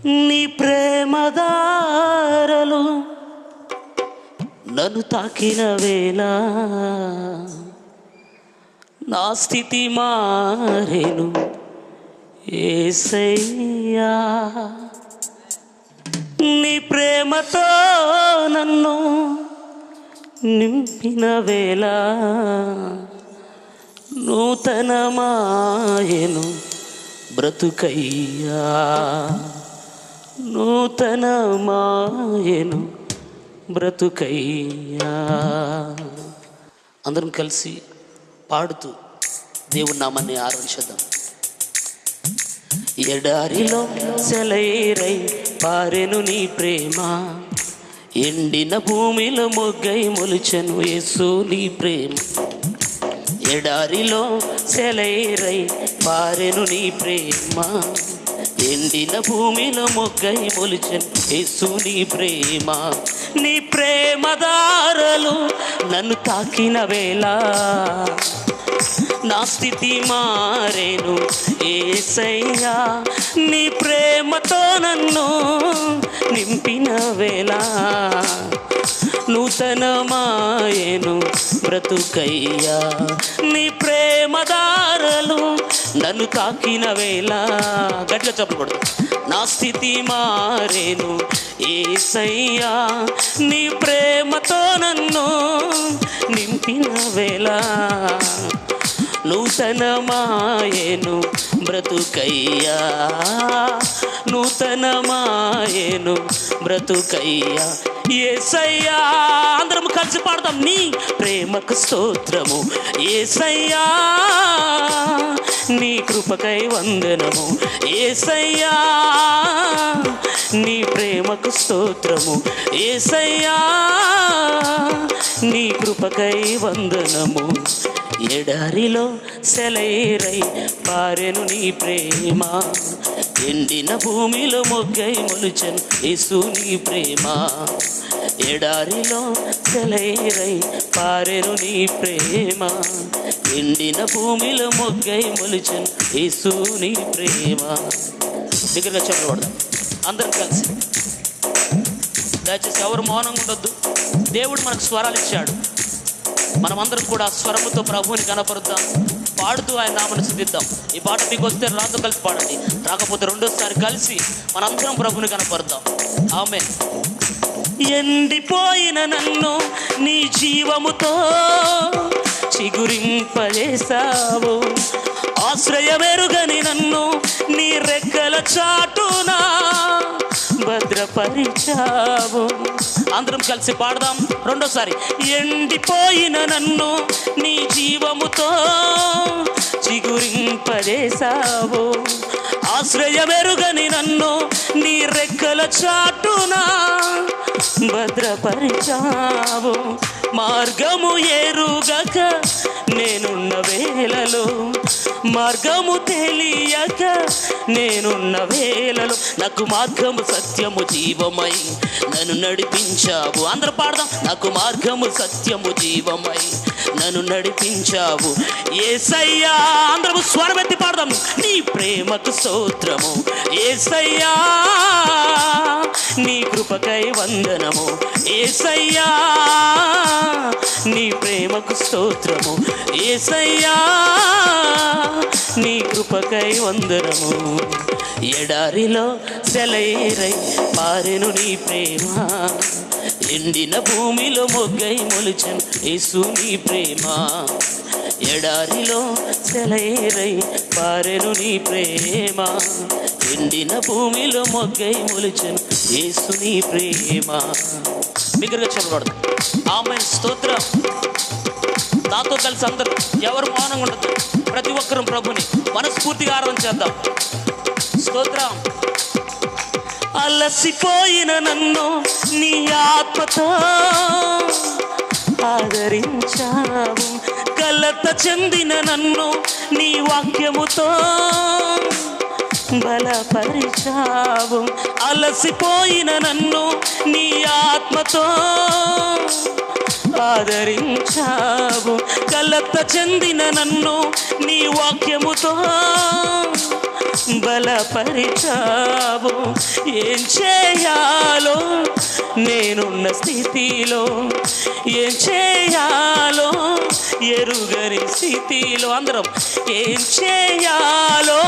నీ ప్రేమదారలు నన్ను తాకిన వేళ నా స్థితి మారేను యేసయ్యా. నీ ప్రేమతో నన్ను నింపిన వేళ నూతనమాయెను బ్రతుకయ్యా, నూతనమాయెను బ్రతుకయ్యా. అందరం కలిసి పాడుతూ దేవుని నామాన్ని ఆరాధించుదాం. ఎడారిలో సెలయేరై పారెను నీ ప్రేమ, ఎండిన భూమిలో మొగ్గై మొలిచెను యేసు నీ ప్రేమ. ఎడారిలో సెలయేరై పారెను నీ ప్రేమ, ఎండిన భూమిలో మొగ్గై మొలిచెను యేసు నీ ప్రేమ. నీ ప్రేమ దారలు నన్ను తాకిన వేళ నా స్థితి మారేను యేసయ్యా. నీ ప్రేమతో నన్ను నింపిన వేళ నూతనమాయెను బ్రతుకయ్యా. నీ ప్రేమ దారలు నన్ను తాకిన వేళ గట్టిగా చెప్పకూడదు. నా స్థితి మారేను యేసయ్యా. నీ ప్రేమతో నన్ను నింపిన వేళ నూతనమాయెను బ్రతుకయ్యా, నూతనమాయెను బ్రతుకయ్యా యేసయ్యా. అందరం కలిసి పాడతాం. నీ ప్రేమకు స్తోత్రము యేసయ్యా, నీ కృపకై వందనము యేసయ్యా. నీ ప్రేమకు స్తోత్రము యేసయ్యా, నీ కృపకై వందనము. ఎడారిలో సెలయేరై పారెను నీ ప్రేమ, ఎండిన భూమిలో మొగ్గై మొలిచెను యేసు నీ ప్రేమ. ఎడారిలో సెలయేరై పారెను నీ ప్రేమ, ఎండిన భూమిలో మొగ్గై మొలిచెను యేసు నీ ప్రేమ. దగ్గరగా చెప్పబడదాం అందరం కలిసి. దయచేసి ఎవరు మౌనంగా ఉండొద్దు. దేవుడు మనకు స్వరాలు ఇచ్చాడు. మనమందరం కూడా స్వరముతో ప్రభువుని కనపరుద్దాం, పాడుతూ ఆయన నామను స్తుతిద్దాం. ఈ పాట మీకు వస్తే నాతో కలిసి పాడండి, రాకపోతే రెండోసారి కలిసి మనందరం ప్రభువుని కనపరుద్దాం. ఆమేన్. ఎండిపోయిన నన్ను నీ జీవముతో చిగురింపజేసావు, ఆశ్రయమెరుగని నన్ను నీ రెక్కల చాటునా భద్రపరిచావు. అందరం కలిసి పాడదాం రెండోసారి. ఎండిపోయిన నన్ను నీ జీవముతో చిగురింపజేసావు, ఆశ్రయమెరుగని నన్ను నీ రెక్కల చాటునా భద్రపరిచావు. మార్గము ఎరుగక నేనున్న వేళలో, మార్గము తెలియక నేనున్న వేళలో నాకు మార్గము సత్యము జీవమై నన్ను నడిపించావు. అందరూ పాడదాం. నాకు మార్గము సత్యము జీవమై నన్ను నడిపించావు యేసయ్యా. అందరూ స్వరమెత్తి పాడదాం. నీ ప్రేమకు స్తోత్రము యేసయ్యా, నీ కృపకై వందనము యేసయ్యా. నీ ప్రేమకు స్తోత్రము యేసయ్యా, నీ కృపకై వందనము. ఎడారిలో సెలయేరై పారెను నీ ప్రేమ, ఎండిన భూమిలో మొగ్గై మొలిచెను యేసు నీ ప్రేమ. ఎడారిలో సెలయేరై పారెను నీ ప్రేమ, ఎండిన భూమిలో మొగ్గై మొలిచెను యేసు నీ ప్రేమ. బిగ్గరగా చెప్పబడదు. ఆమేన్. స్తోత్రం. నాతో కలిసి అందరూ ఎవరు మౌనంగా ఉండదు. ప్రతి ఒక్కరూ ప్రభుని మనస్ఫూర్తిగా ఆరాధన చేద్దాం. స్తోత్రం. అలసిపోయిన నన్ను నీ ఆత్మతో ఆదరించావు, కలత చెందిన నన్ను నీ వాక్యముతో బలపరిచావు. అలసిపోయిన నన్ను నీ ఆత్మతో ఆదరించావు, కలత చెందిన నన్ను నీ వాక్యముతో బలపరిచావు. ఏం చేయాలో నేనున్న స్థితిలో, ఏం చేయాలో ఎరుగని స్థితిలో, అందరం ఏం చేయాలో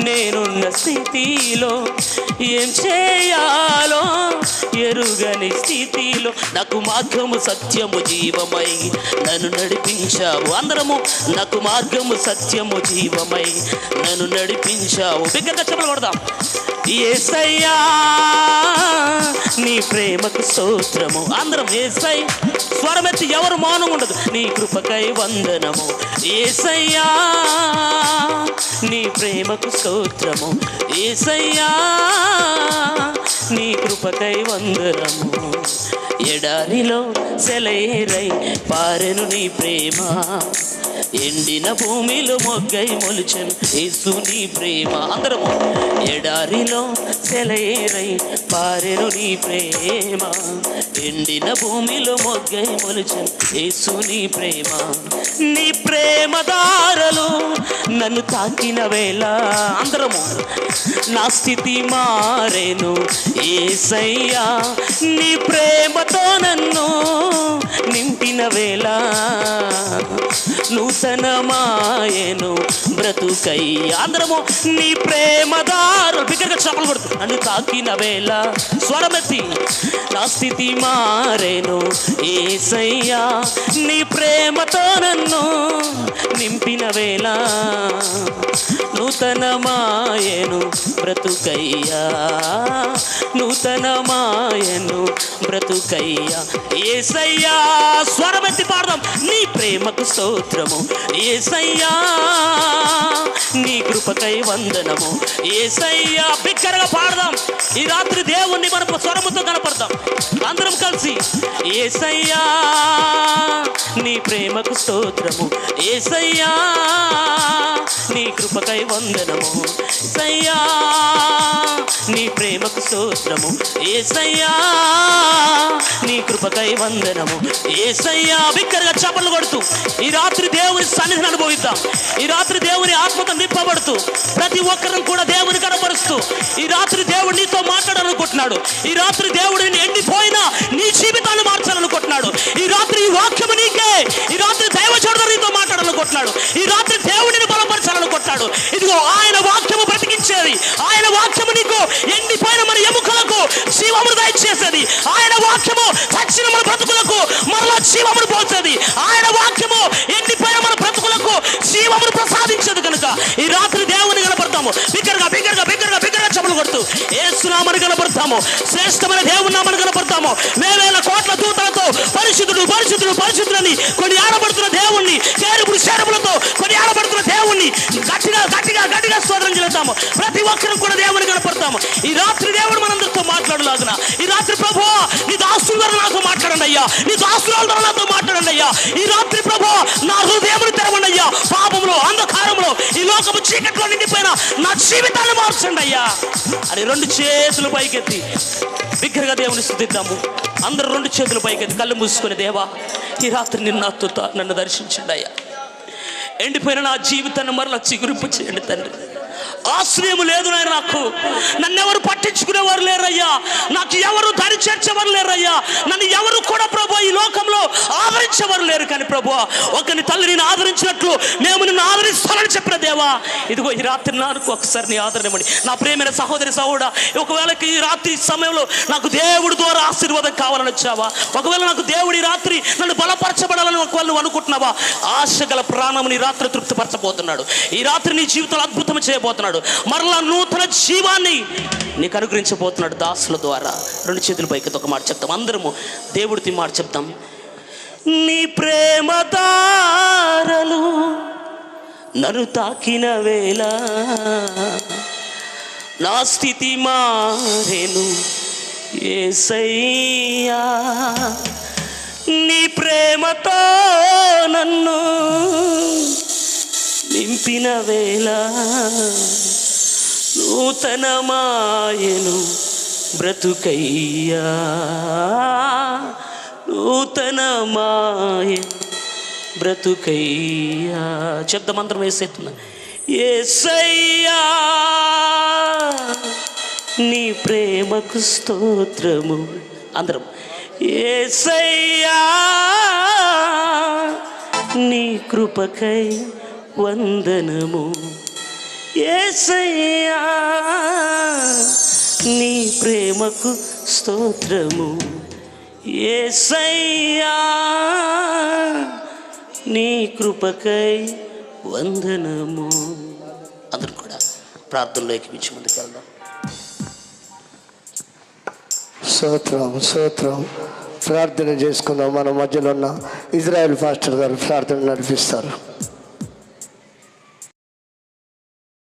నేనున్న స్థితిలో, ఏం చేయాలో ఎరుగని స్థితిలో, నాకు మార్గము సత్యము జీవమై నన్ను నడిపించావు. అందరము నాకు మార్గము సత్యము జీవమై నన్ను నడిపించావు. బిగ్గరగా చెప్పలు కొడదాం. యేసయ్యా నీ ప్రేమకు స్తోత్రము. అందరం యేసయ్య స్వరమెత్తి, ఎవరు మౌనం ఉండదు. నీ కృపకై వందనము. యేసయ్యా నీ ప్రేమకు స్తోత్రము. యేసయ్యా నీ కృపకై వందనము. ఎడారిలో సెలయేరై పారెను నీ ప్రేమ, ఎండిన భూమిలో మొగ్గై మొలిచెను యేసు నీ ప్రేమ. అందరము ఎడారిలో సెలయేరై పారెను నీ ప్రేమ, ఎండిన భూమిలో మొగ్గై మొలిచెను యేసు నీ ప్రేమ. నీ ప్రేమ దారలు నన్ను తాకిన వేళ, అందరము నా స్థితి మారేను. యేసయ్యా నీ ప్రేమతో నన్ను నింపిన వేళ, నూతనమాయెను బ్రతుకయ్యా. అందరము నీ ప్రేమ దారు బిగ్గరగా చప్పలు కొడుతూ నన్ను తాకిన వేళ, స్వరమెత్తి నా స్థితి మారేను. యేసయ్యా నీ ప్రేమతో నన్ను నింపిన వేళ, నూతనమాయెను బ్రతుకయ్యా, నూతనమాయెను బ్రతుకయ్యా. యేసయ్యా స్వరమెత్తి పాడదాం. నీ ప్రేమకు స్తోత్రము. యేసయ్యా నీ కృపకై వందనము. యేసయ్యా బిగ్గరగా పాడదాం. ఈ రాత్రి దేవుణ్ణి మన స్వరముతో కనపడతాం అందరం కలిసి. యేసయ్యా నీ ప్రేమకు స్తోత్రము. యేసయ్యా నీ కృపకై వందనము. యేసయ్యా నీ ప్రేమకు స్తోత్రము. యేసయ్యా నీ కృపకై వందనము. యేసయ్యా బిగ్గరగా చప్పట్లు కొడుతూ ఈ రాత్రి దేవుని సన్నిధిని అనుభవిద్దాం. ఈ రాత్రి దేవుని ఆత్మతో నింపబడుతూ ప్రతి ఒక్కరిని కూడా దేవుని కనపరుస్తూ ఈ రాత్రి దేవుడు నీతో మాట్లాడాలనుకుంటున్నాడు. ఈ రాత్రి దేవుడు ఎండిపోయినా నీ జీవితాన్ని మార్చాలనుకుంటున్నాడు. ఈ రాత్రి ఈ వాక్యము నీకే. ఈ రాత్రి దైవజనుడు నీతో మాట్లాడాలనుకుంటున్నాడు. ఈ రాత్రి దేవుడిని బలపరచాలనుకుంటున్నాడు. ఇదిగో ఆయన వాక్యము బ్రతికించేది. ఆయన వాక్యము నీకు ఎండిపోయిన మన ఎముకలకు జీవమును దయచేసేది. ఆయన వాక్యము చచ్చిన మన బ్రతుకులకు మరలా జీవమును పోల్చేది. ఆయన వాక్యము ఎండిపోయిన మన బ్రతుకులకు జీవమును ప్రసాదించదు. కనుక ఈ రాత్రి దేవుని కనపడతాము. బిగ్గరగా బిగ్గరగా బిగ్గరగా బిగ్గరగా చప్పలు కొడుతూ యేసు నామమును కనపడతాము. శ్రేష్టమైన దేవుని నామమును కనపడతాము. వేవేల కోట్ల దూతలతో పరిశుద్ధుడు పరిశుద్ధుడు పరిశుద్ధులని కొన్ని ఆడబడుతున్న దేవుణ్ణి, కేరుబుడు శరములతో కొన్ని ఆడబడుతున్న దేవుణ్ణి గట్టిగా గట్టిగా గట్టిగా స్తోత్రం చేస్తాము. ప్రతి ఒక్కరు కూడా దేవుని కనపడతాము. ఈ రాత్రి దేవుడు మనందరితో మాట్లాడలాగున ఈ రాత్రి ప్రభువా నీ దాసుల ద్వారా నాతో మాట్లాడండి అయ్యా. నీ దాసురాల ద్వారా నాతో మాట్లాడండి అయ్యా. ఈ రాత్రి ప్రభువా నా హృదయమును తెరవండి అయ్యా. పాపంలో అంధకారంలో ఈ లోకము చీకట్లో నిండిపోయిన నా జీవితాన్ని మార్చండి అయ్యా అని రెండు చేతులు పైకెత్తి బిగ్గరగా దేవుని స్తుతిద్దాము. అందరూ రెండు చేతులు పైకెత్తి కళ్ళు మూసుకొని, దేవా ఈ రాత్రి నన్ను దర్శించండి అయ్యా. ఎండిపోయిన నా జీవితాన్ని మరలా చిగురింపు చేయండి తండ్రి. ఆశ్రయం లేదు నాయన. నాకు నన్నెవరు పట్టించుకునేవారు లేరయ్యా. నాకు ఎవరు దరి చేర్చేవారు లేరయ్యా. నన్ను ఎవరు కూడా ప్రభు ఈ లోకంలో ఆదరించేవారు లేరు. కానీ ప్రభు ఒకరిని తల్లి నేను ఆదరించినట్లు మేము నిన్ను ఆదరిస్తానని చెప్పిన దేవా, ఇదిగో ఈ రాత్రి నాకు ఒకసారి నీ ఆదరణ ఇవ్వండి. నా ప్రియమైన సహోదరి సహోదరుడా, ఒకవేళ ఈ రాత్రి సమయంలో నాకు దేవుడి ద్వారా ఆశీర్వాదం కావాలని వచ్చావా? ఒకవేళ నాకు దేవుడి రాత్రి నన్ను బలపరచబడాలని ఒకవేళ నువ్వు అనుకుంటున్నావా? ఆశ గల ప్రాణం నీ రాత్రి తృప్తిపరచబోతున్నాడు. ఈ రాత్రి నీ జీవితంలో అద్భుతం చేయబోతున్నాడు. మరలా నూతన జీవాన్ని నీకు అనుగ్రహించబోతున్నాడు దాసుల ద్వారా. రెండు చేతుల పైకి ఒక మాట చెప్తాం. అందరము దేవుడికి మాట చెప్తాం. నీ ప్రేమ దారలు నన్ను తాకిన వేళ, నా స్థితి మారేను యేసయ్యా. నీ ప్రేమతో నన్ను నింపిన వేళ, నూతనమాయెను బ్రతుకయ్యా, నూతనమాయెను బ్రతుకయ్యా. శబ్దమంత్రం వేసేస్తున్నా. యేసయ్యా నీ ప్రేమకు స్తోత్రము. అందరం యేసయ్యా నీ కృపకై వందనము. యేసయ్యా నీ ప్రేమకు స్తోత్రము. యేసయ్యా నీ కృపకై వందనము. అందరూ కూడా ప్రార్థనలోకి పిచ్చి ముందుకు వెళ్దాం. స్తోత్రం. ప్రార్థన చేసుకుందాం. మన మధ్యలో ఉన్న ఇజ్రాయెల్ పాస్టర్ గారు ప్రార్థన నడిపిస్తారు.